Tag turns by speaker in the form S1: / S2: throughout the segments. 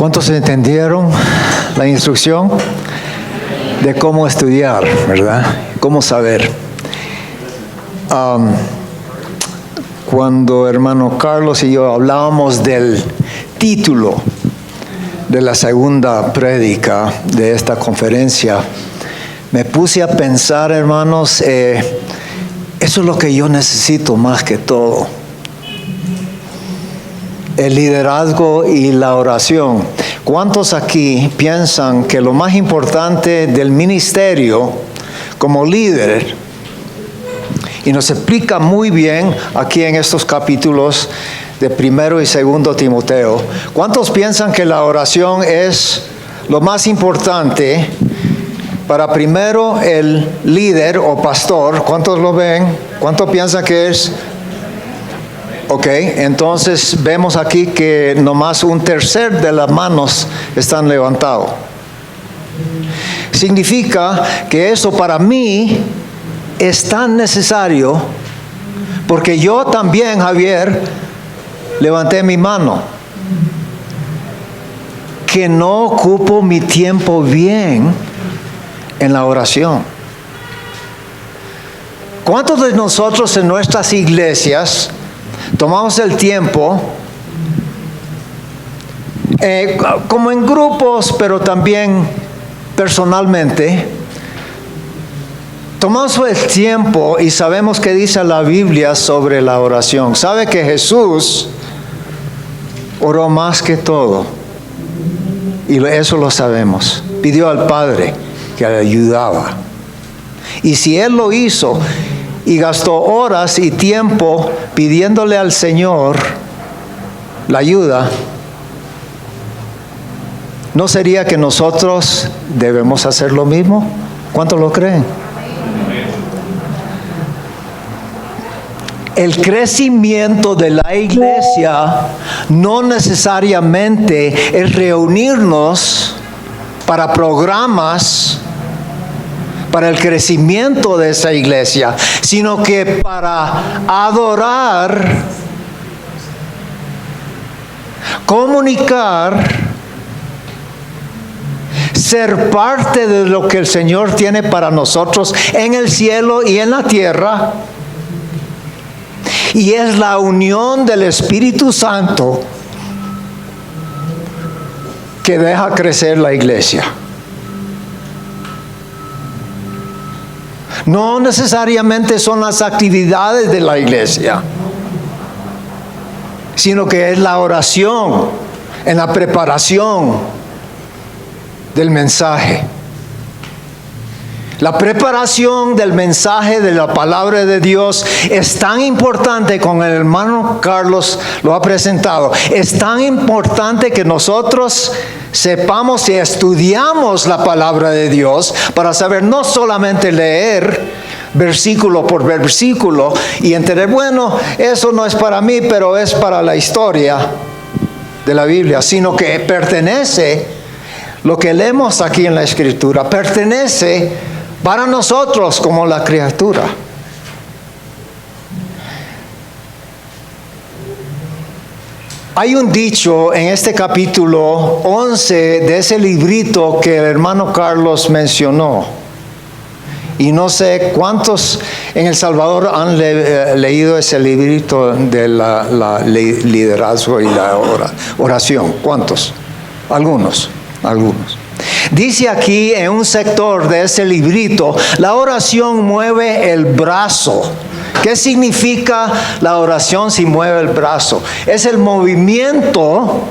S1: ¿Cuántos entendieron la instrucción de cómo estudiar, verdad? ¿Cómo saber? Cuando hermano Carlos y yo hablábamos del título de la segunda prédica de esta conferencia, me puse a pensar, hermanos, eso es lo que yo necesito más que todo. El liderazgo y la oración. ¿Cuántos aquí piensan que lo más importante del ministerio como líder, y nos explica muy bien aquí en estos capítulos de 1 y 2 Timoteo, cuántos piensan que la oración es lo más importante para primero el líder o pastor? ¿Cuántos lo ven? ¿Cuántos piensan que es? Ok, entonces vemos aquí que nomás 1/3 de las manos están levantadas. Significa que eso para mí es tan necesario, porque yo también, Javier, levanté mi mano, que no ocupo mi tiempo bien en la oración. ¿Cuántos de nosotros en nuestras iglesias tomamos el tiempo, como en grupos, pero también personalmente, tomamos el tiempo y sabemos qué dice la Biblia sobre la oración? ¿Sabe que Jesús oró más que todo? Y eso lo sabemos. Pidió al Padre que le ayudaba. Y si Él lo hizo y gastó horas y tiempo pidiéndole al Señor la ayuda, ¿no sería que nosotros debemos hacer lo mismo? ¿Cuántos lo creen? El crecimiento de la iglesia no necesariamente es reunirnos para programas para el crecimiento de esa iglesia, sino que para adorar, comunicar, ser parte de lo que el Señor tiene para nosotros en el cielo y en la tierra. Y es la unión del Espíritu Santo que deja crecer la iglesia. No necesariamente son las actividades de la iglesia, sino que es la oración en la preparación del mensaje. La preparación del mensaje de la palabra de Dios es tan importante, como el hermano Carlos lo ha presentado. Es tan importante que nosotros sepamos y estudiamos la palabra de Dios para saber no solamente leer versículo por versículo y entender, bueno, eso no es para mí, pero es para la historia de la Biblia, sino que pertenece, lo que leemos aquí en la Escritura, pertenece para nosotros como la criatura. Hay un dicho en este capítulo 11 de ese librito que el hermano Carlos mencionó. Y no sé cuántos en El Salvador han leído ese librito de la liderazgo y la oración. ¿Cuántos? Algunos. Dice aquí en un sector de ese librito, la oración mueve el brazo. ¿Qué significa la oración si mueve el brazo? Es el movimiento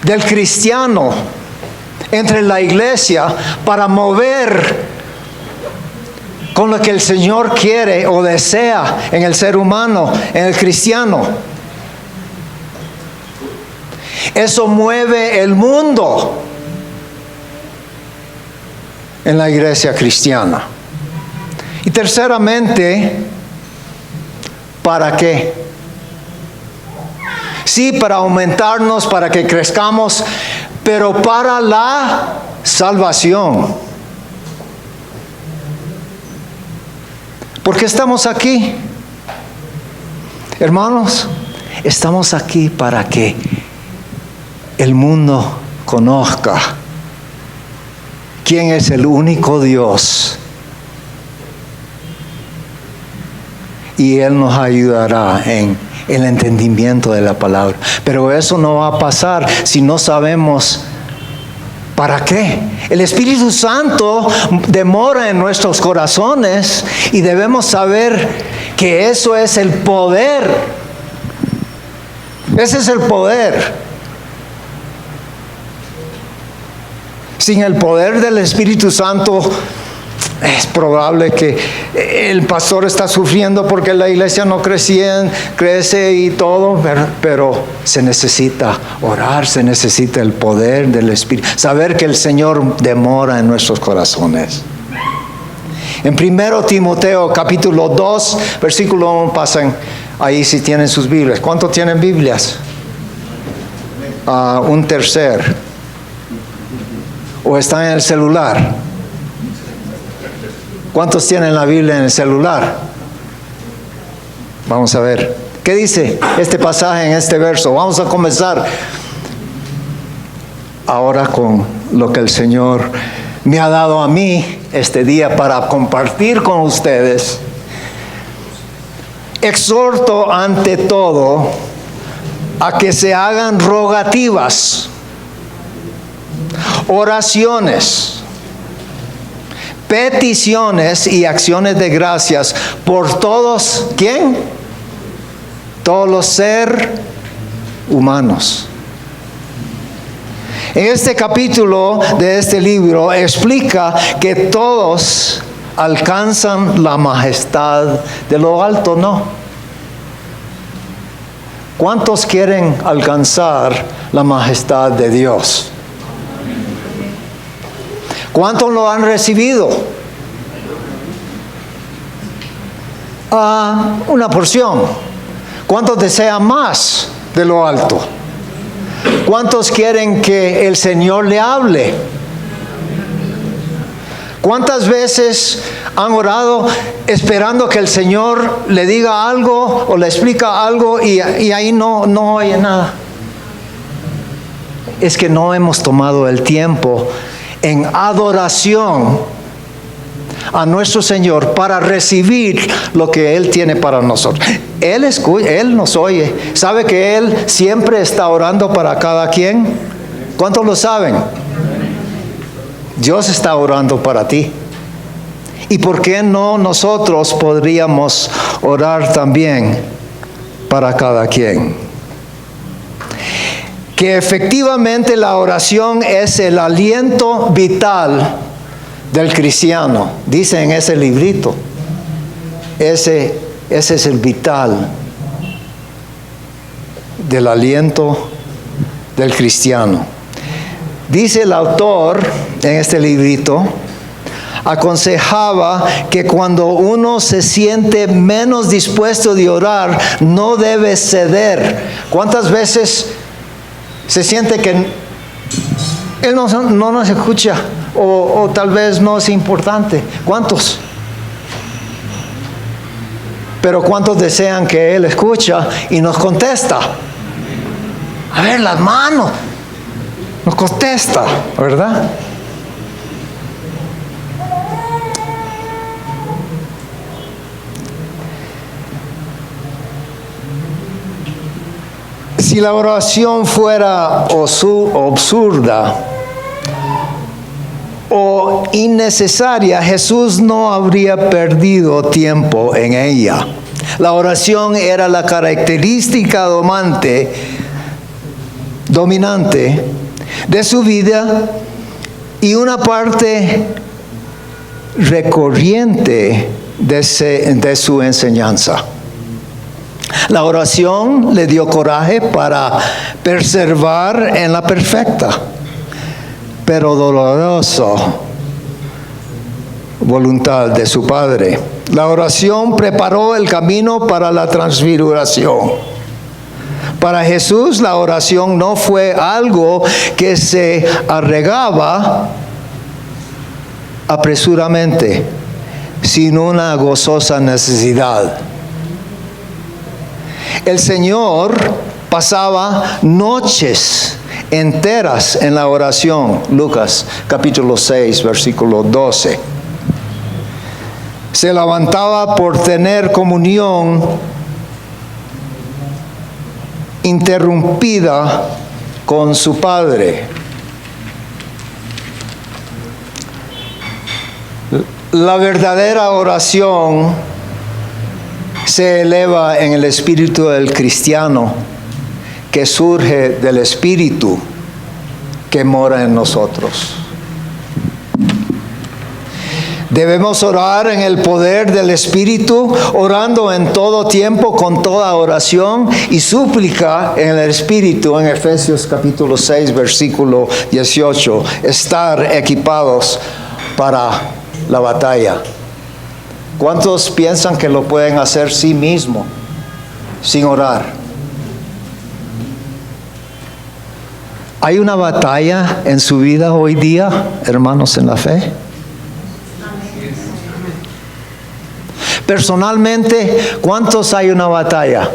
S1: del cristiano entre la iglesia para mover con lo que el Señor quiere o desea en el ser humano, en el cristiano. Eso mueve el mundo en la iglesia cristiana. Y terceramente, ¿para qué? Sí, para aumentarnos, para que crezcamos, pero para la salvación. ¿Por qué estamos aquí? Hermanos, estamos aquí para que el mundo conozca quién es el único Dios. Y Él nos ayudará en el entendimiento de la palabra. Pero eso no va a pasar si no sabemos para qué. El Espíritu Santo demora en nuestros corazones y debemos saber que eso es el poder. Ese es el poder. Sin el poder del Espíritu Santo, es probable que el pastor está sufriendo porque la iglesia no crece y todo, pero se necesita orar, se necesita el poder del Espíritu. Saber que el Señor demora en nuestros corazones. En 1 Timoteo capítulo 2, versículo 1, pasan ahí si tienen sus Biblias. ¿Cuántos tienen Biblias? Un tercer. ¿O están en el celular? ¿Cuántos tienen la Biblia en el celular? Vamos a ver. ¿Qué dice este pasaje en este verso? Vamos a comenzar ahora con lo que el Señor me ha dado a mí este día para compartir con ustedes. Exhorto ante todo a que se hagan rogativas, oraciones, peticiones y acciones de gracias por todos, ¿quién? Todos los seres humanos. En este capítulo de este libro explica que todos alcanzan la majestad de lo alto, ¿no? ¿Cuántos quieren alcanzar la majestad de Dios? ¿Cuántos lo han recibido? Una porción. ¿Cuántos desean más de lo alto? ¿Cuántos quieren que el Señor le hable? ¿Cuántas veces han orado esperando que el Señor le diga algo o le explica algo y ahí no oye nada? Es que no hemos tomado el tiempo en adoración a nuestro Señor para recibir lo que Él tiene para nosotros. Él escucha, Él nos oye. ¿Sabe que Él siempre está orando para cada quien? ¿Cuántos lo saben? Dios está orando para ti. ¿Y por qué no nosotros podríamos orar también para cada quien? Que efectivamente la oración es el aliento vital del cristiano. Dice en ese librito. Ese es el vital del aliento del cristiano. Dice el autor en este librito, aconsejaba que cuando uno se siente menos dispuesto de orar, no debe ceder. ¿Cuántas veces se siente que Él no nos escucha o tal vez no es importante? ¿Cuántos? Pero ¿cuántos desean que Él escucha y nos contesta? A ver, las manos. Nos contesta, ¿verdad? Si la oración fuera absurda o innecesaria, Jesús no habría perdido tiempo en ella. La oración era la característica dominante de su vida y una parte recurrente de su enseñanza. La oración le dio coraje para perseverar en la perfecta, pero dolorosa voluntad de su Padre. La oración preparó el camino para la transfiguración. Para Jesús la oración no fue algo que se arreglaba apresuradamente, sino una gozosa necesidad. El Señor pasaba noches enteras en la oración. Lucas capítulo 6, versículo 12. Se levantaba por tener comunión interrumpida con su Padre. La verdadera oración se eleva en el espíritu del cristiano, que surge del Espíritu que mora en nosotros. Debemos orar en el poder del Espíritu, orando en todo tiempo con toda oración y súplica en el Espíritu, en Efesios capítulo 6, versículo 18, estar equipados para la batalla. ¿Cuántos piensan que lo pueden hacer sí mismo, sin orar? ¿Hay una batalla en su vida hoy día, hermanos en la fe? Personalmente, ¿cuántos hay una batalla?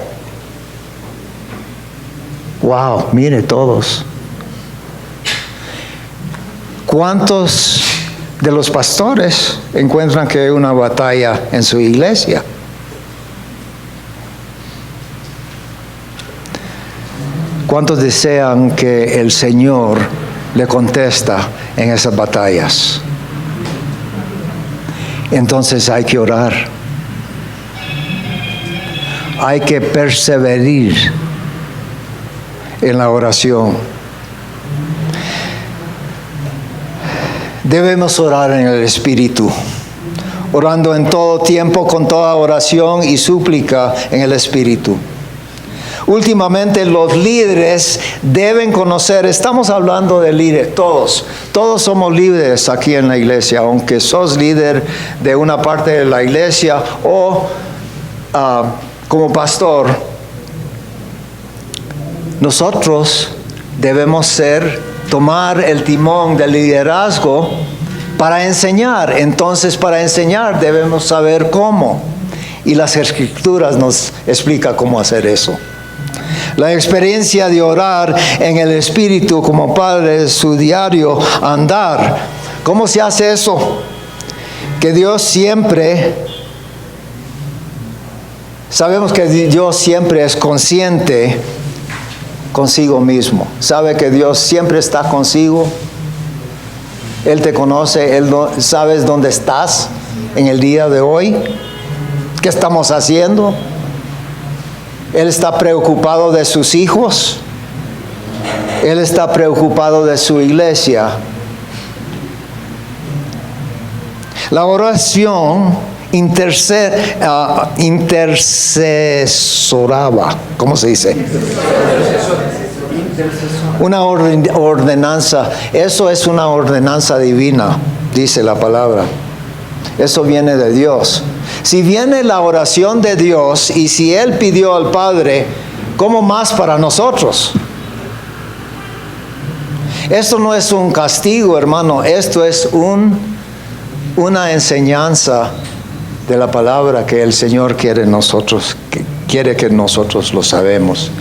S1: Wow, mire todos. ¿Cuántos de los pastores encuentran que hay una batalla en su iglesia? ¿Cuántos desean que el Señor le contesta en esas batallas? Entonces hay que orar. Hay que perseverar en la oración. Debemos orar en el Espíritu, orando en todo tiempo con toda oración y súplica en el Espíritu. Últimamente los líderes deben conocer, estamos hablando de líderes, todos somos líderes aquí en la iglesia, aunque sos líder de una parte de la iglesia o como pastor, nosotros debemos tomar el timón del liderazgo para enseñar. Entonces, para enseñar debemos saber cómo. Y las Escrituras nos explican cómo hacer eso. La experiencia de orar en el Espíritu como Padre es su diario andar. ¿Cómo se hace eso? Que Dios siempre... Sabemos que Dios siempre es consciente consigo mismo. Sabe que Dios siempre está consigo. Él te conoce, sabes dónde estás en el día de hoy. ¿Qué estamos haciendo? Él está preocupado de sus hijos. Él está preocupado de su iglesia. La oración intercesoraba, ¿cómo se dice? Una ordenanza. Eso es una ordenanza divina, dice la palabra. Eso viene de Dios. Si viene la oración de Dios y si Él pidió al Padre, ¿cómo más para nosotros? Esto no es un castigo, hermano. Esto es una enseñanza de la palabra que el Señor quiere que nosotros lo sabemos.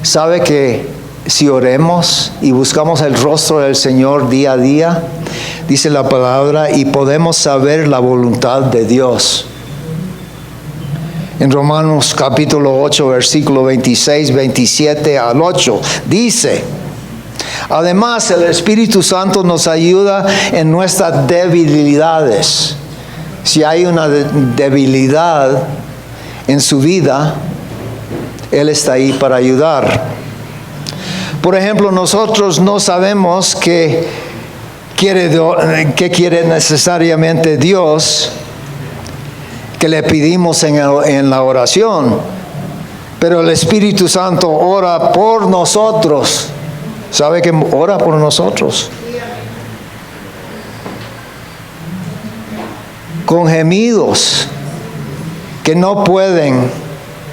S1: Sabe que si oremos y buscamos el rostro del Señor día a día, dice la palabra, y podemos saber la voluntad de Dios. En Romanos capítulo 8, versículo 26, 27 al 8, dice: además, el Espíritu Santo nos ayuda en nuestras debilidades. Si hay una debilidad en su vida, Él está ahí para ayudar. Por ejemplo, nosotros no sabemos qué quiere necesariamente Dios que le pedimos en la oración, pero el Espíritu Santo ora por nosotros. ¿Sabe que ora por nosotros? Con gemidos que no pueden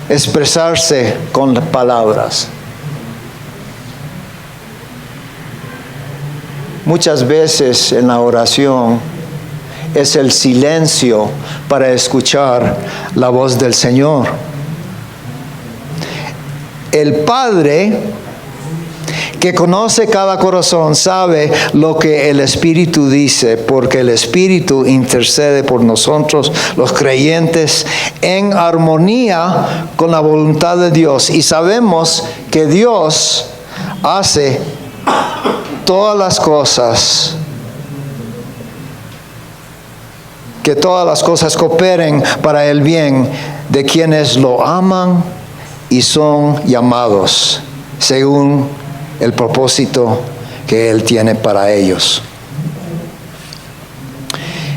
S1: expresarse con palabras. Muchas veces en la oración es el silencio para escuchar la voz del Señor. El Padre que conoce cada corazón, sabe lo que el Espíritu dice, porque el Espíritu intercede por nosotros, los creyentes, en armonía con la voluntad de Dios. Y sabemos que Dios hace todas las cosas, que todas las cosas cooperen para el bien de quienes lo aman y son llamados según el propósito que Él tiene para ellos.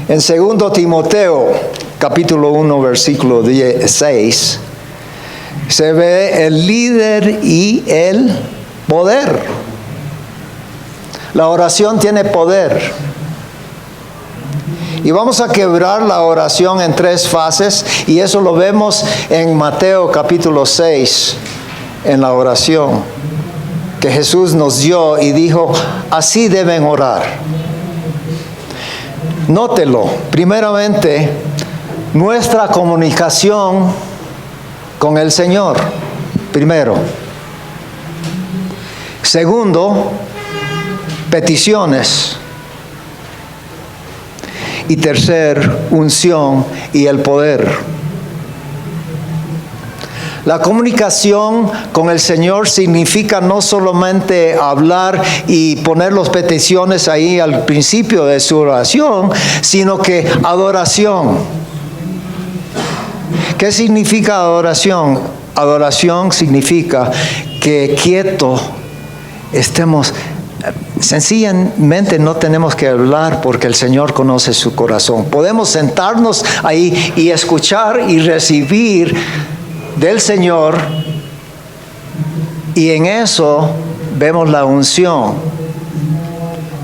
S1: En 2 Timoteo, capítulo 1, versículo 16, se ve el líder y el poder. La oración tiene poder. Y vamos a quebrar la oración en 3 fases, y eso lo vemos en Mateo capítulo 6, en la oración que Jesús nos dio y dijo, así deben orar. Nótelo, primeramente, nuestra comunicación con el Señor, primero. Segundo, peticiones. Y tercer, unción y el poder. La comunicación con el Señor significa no solamente hablar y poner las peticiones ahí al principio de su oración, sino que adoración. ¿Qué significa adoración? Adoración significa que quieto estemos. Sencillamente no tenemos que hablar porque el Señor conoce su corazón. Podemos sentarnos ahí y escuchar y recibir del Señor, y en eso vemos la unción.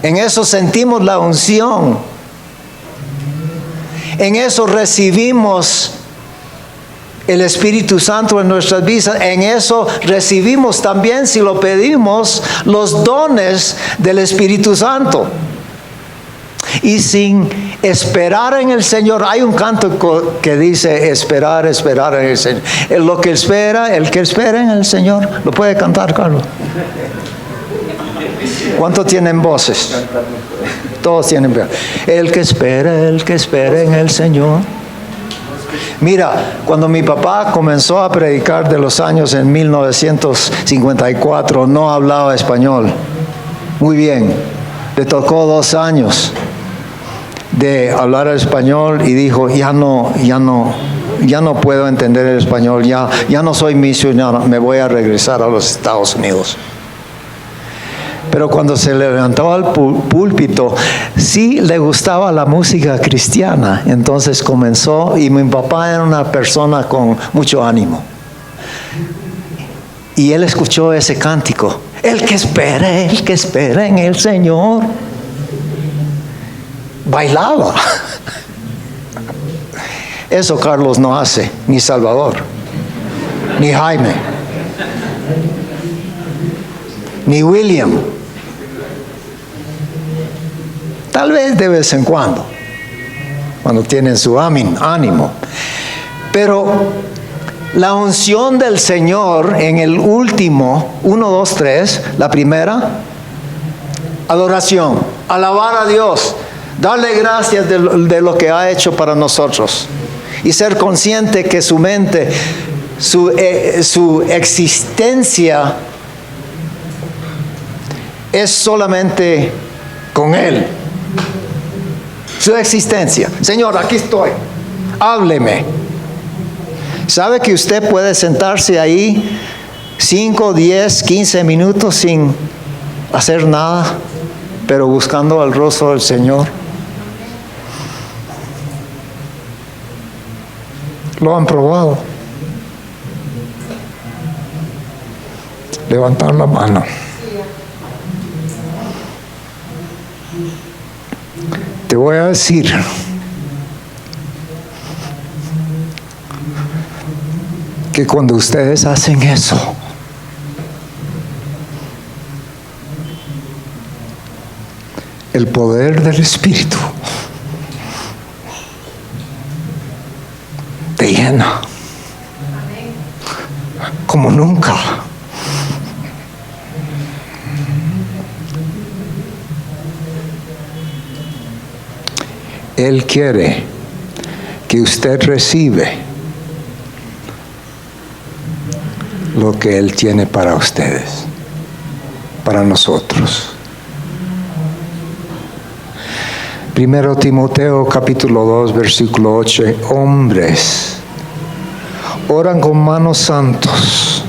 S1: En eso sentimos la unción. En eso recibimos el Espíritu Santo en nuestras vidas. En eso recibimos también, si lo pedimos, los dones del Espíritu Santo. Y sin esperar en el Señor, hay un canto que dice esperar en el Señor. El que espera en el Señor. ¿Lo puede cantar, Carlos? ¿Cuántos tienen voces? Todos tienen voces. El que espera en el Señor. Mira, cuando mi papá comenzó a predicar de los años en 1954, no hablaba español. Muy bien. Le tocó 2 años de hablar español y dijo, ya no puedo entender el español, ya no soy misionero, me voy a regresar a los Estados Unidos. Pero cuando se levantó al púlpito, sí le gustaba la música cristiana. Entonces comenzó, y mi papá era una persona con mucho ánimo. Y él escuchó ese cántico, el que espera en el Señor. Bailaba. Eso Carlos no hace, ni Salvador, ni Jaime, ni William. Tal vez de vez en cuando tienen su ánimo. Pero la unción del Señor en el último, 1, 2, 3, la primera, adoración, alabar a Dios, darle gracias de lo que ha hecho para nosotros, y ser consciente que su mente, su existencia es solamente con Él. Su existencia. Señor, aquí estoy. Hábleme. ¿Sabe que usted puede sentarse ahí 5, 10, 15 minutos sin hacer nada, pero buscando el rostro del Señor? ¿Lo han probado? Levantar la mano. Te voy a decir, que cuando ustedes hacen eso, el poder del Espíritu te llena como nunca. Él quiere que usted recibe lo que Él tiene para ustedes, para nosotros. 1 Timoteo capítulo 2, versículo 8. Hombres, oran con manos santos,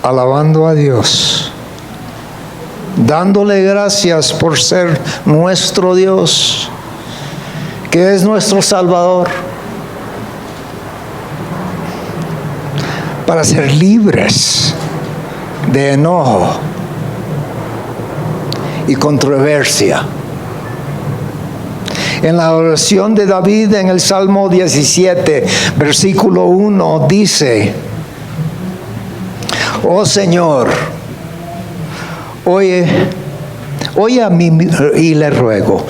S1: alabando a Dios, dándole gracias por ser nuestro Dios, que es nuestro Salvador, para ser libres de enojo y controversia. En la oración de David en el Salmo 17, versículo 1 dice: oh Señor, oye a mí y le ruego,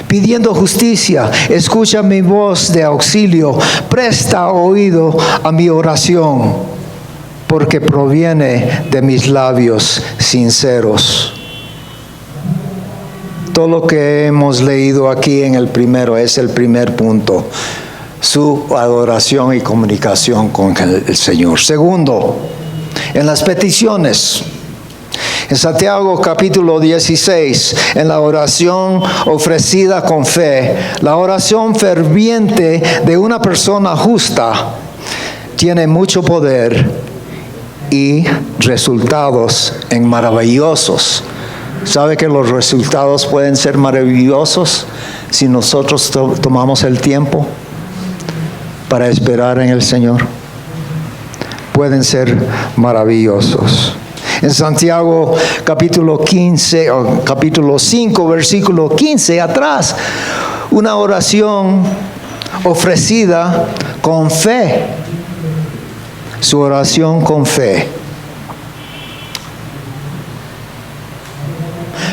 S1: pidiendo justicia, escucha mi voz de auxilio, presta oído a mi oración, porque proviene de mis labios sinceros. Todo lo que hemos leído aquí en el primero es el primer punto: su adoración y comunicación con el Señor. Segundo, en las peticiones. En Santiago capítulo 16, en la oración ofrecida con fe, la oración ferviente de una persona justa tiene mucho poder y resultados maravillosos. ¿Sabe que los resultados pueden ser maravillosos si nosotros tomamos el tiempo para esperar en el Señor? Pueden ser maravillosos. En Santiago capítulo 15, o capítulo 5, versículo 15, atrás, una oración ofrecida con fe. Su oración con fe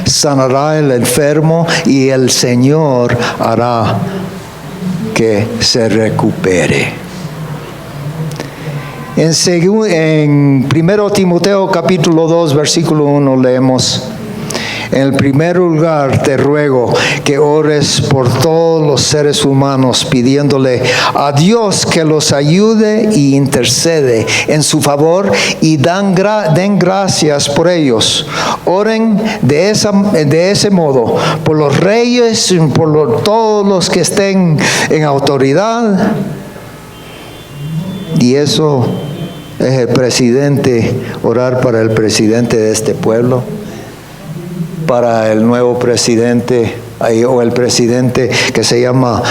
S1: sanará el enfermo y el Señor hará que se recupere. En 1 Timoteo capítulo 2, versículo 1 leemos: en el primer lugar te ruego que ores por todos los seres humanos, pidiéndole a Dios que los ayude y intercede en su favor y den gracias por ellos. Oren de ese modo por los reyes, por todos los que estén en autoridad. Y eso es el presidente, orar para el presidente de este pueblo, para el nuevo presidente o el presidente que se llama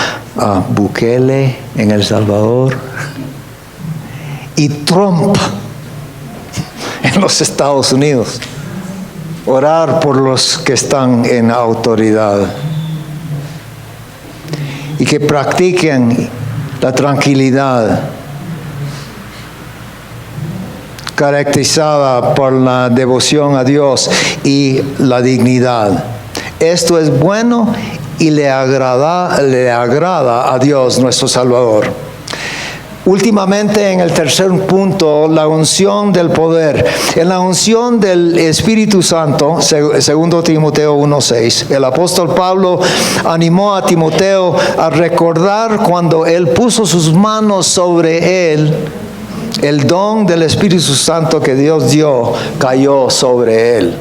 S1: Bukele en El Salvador, y Trump en los Estados Unidos. Orar por los que están en autoridad y que practiquen la tranquilidad caracterizada por la devoción a Dios y la dignidad. Esto es bueno y le agrada a Dios nuestro Salvador. Últimamente, en el tercer punto, la unción del poder. En la unción del Espíritu Santo, 2 Timoteo 1:6, el apóstol Pablo animó a Timoteo a recordar cuando él puso sus manos sobre él, el don del Espíritu Santo que Dios dio cayó sobre él.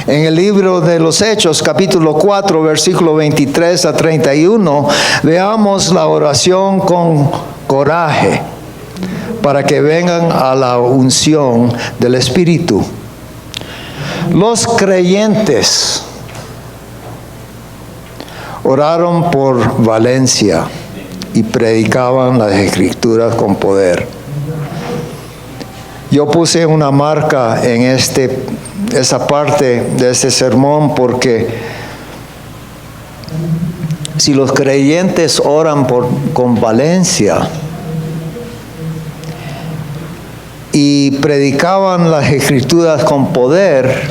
S1: En el libro de los Hechos, capítulo 4, versículo 23 a 31, veamos la oración con coraje para que vengan a la unción del Espíritu. Los creyentes oraron por Valencia y predicaban las Escrituras con poder. Yo puse una marca en esa parte de este sermón porque si los creyentes oran con Valencia y predicaban las Escrituras con poder,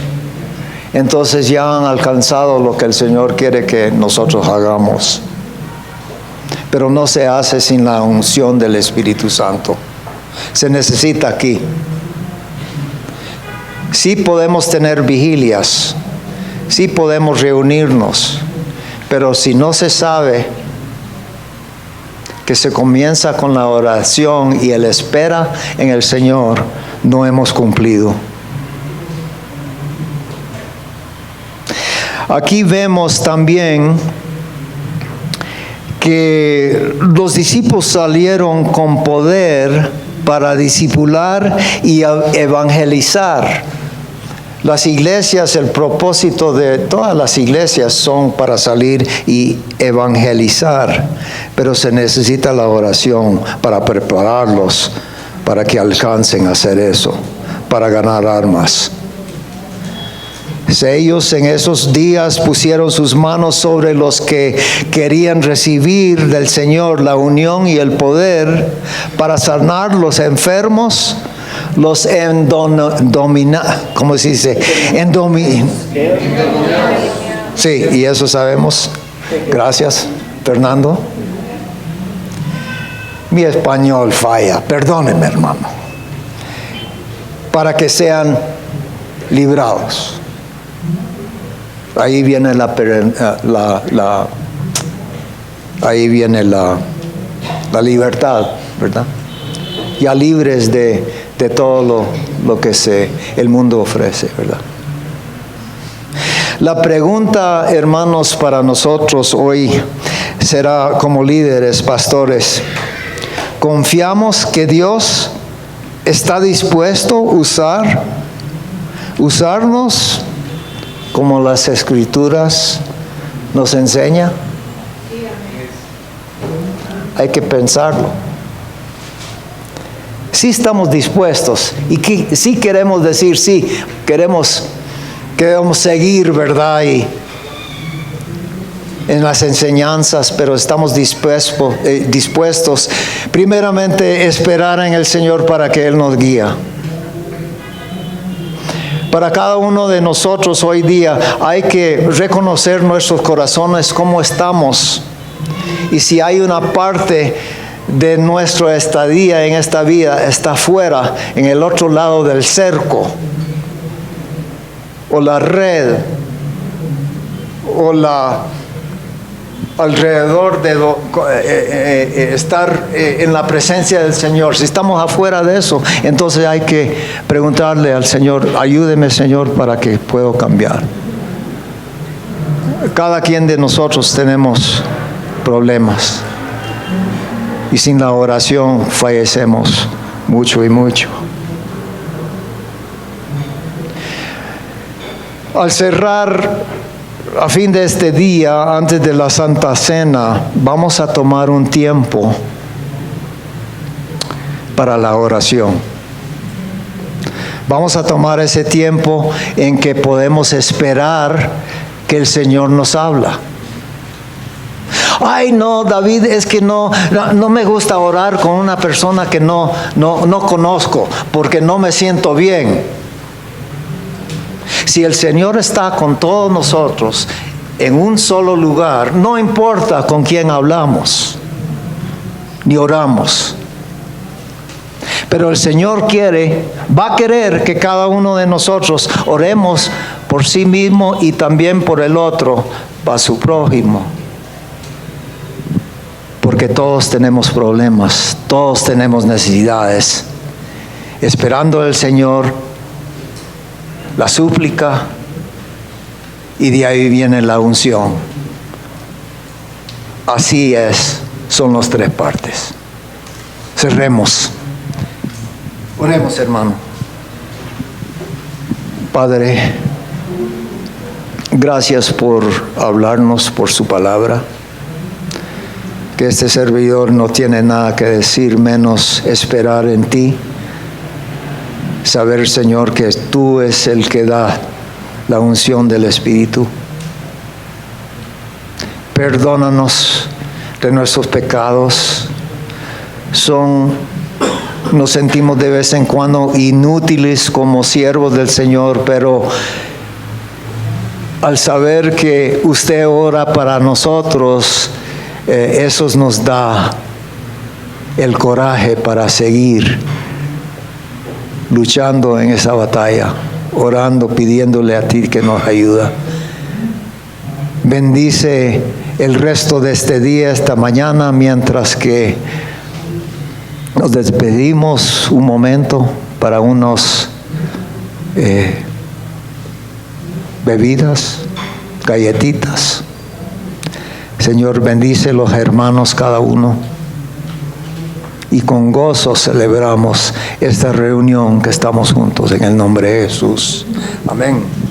S1: entonces ya han alcanzado lo que el Señor quiere que nosotros hagamos. Pero no se hace sin la unción del Espíritu Santo. Se necesita aquí. Sí podemos tener vigilias, sí podemos reunirnos, pero si no se sabe que se comienza con la oración y el espera en el Señor, no hemos cumplido. Aquí vemos también que los discípulos salieron con poder para discipular y evangelizar. Las iglesias, el propósito de todas las iglesias son para salir y evangelizar, pero se necesita la oración para prepararlos para que alcancen a hacer eso, para ganar almas. Ellos en esos días pusieron sus manos sobre los que querían recibir del Señor la unión y el poder para sanar los enfermos, los ¿cómo se dice? Sí, y eso sabemos. Gracias, Fernando. Mi español falla, perdónenme, hermano. Para que sean librados. Ahí viene ahí viene la libertad, ¿verdad? Ya libres de todo lo que el mundo ofrece, ¿verdad? La pregunta, hermanos, para nosotros hoy será como líderes, pastores, ¿confiamos que Dios está dispuesto a usarnos como las Escrituras nos enseña? Hay que pensarlo. Sí estamos dispuestos y sí queremos decir, sí, queremos seguir, ¿verdad? Y en las enseñanzas, pero estamos dispuestos primeramente a esperar en el Señor para que Él nos guíe. Para cada uno de nosotros hoy día hay que reconocer nuestros corazones, cómo estamos. Y si hay una parte de nuestra estadía en esta vida está fuera, en el otro lado del cerco, o la red, o alrededor de estar en la presencia del Señor. Si estamos afuera de eso, entonces hay que preguntarle al Señor, ayúdeme, Señor, para que pueda cambiar. Cada quien de nosotros tenemos problemas y sin la oración fallecemos mucho y mucho. Al cerrar, a fin de este día, antes de la Santa Cena, vamos a tomar un tiempo para la oración. Vamos a tomar ese tiempo en que podemos esperar que el Señor nos habla. Ay, no, David, es que no me gusta orar con una persona que no conozco, porque no me siento bien. Si el Señor está con todos nosotros en un solo lugar, no importa con quién hablamos ni oramos. Pero el Señor va a querer que cada uno de nosotros oremos por sí mismo y también por el otro, para su prójimo. Porque todos tenemos problemas, todos tenemos necesidades. Esperando al Señor, la súplica, y de ahí viene la unción. Así son las tres partes. Cerremos. Oremos, hermano. Padre, gracias por hablarnos, por su palabra. Que este servidor no tiene nada que decir, menos esperar en ti. Saber, Señor, que tú es el que da la unción del Espíritu. Perdónanos de nuestros pecados. Nos sentimos de vez en cuando inútiles como siervos del Señor, pero al saber que usted ora para nosotros, eso nos da el coraje para seguir luchando en esa batalla, orando, pidiéndole a ti que nos ayuda. bendice el resto de este día, esta mañana, mientras que nos despedimos un momento para unos bebidas, galletitas. Señor, bendice los hermanos cada uno. Y con gozo celebramos esta reunión que estamos juntos en el nombre de Jesús. Amén.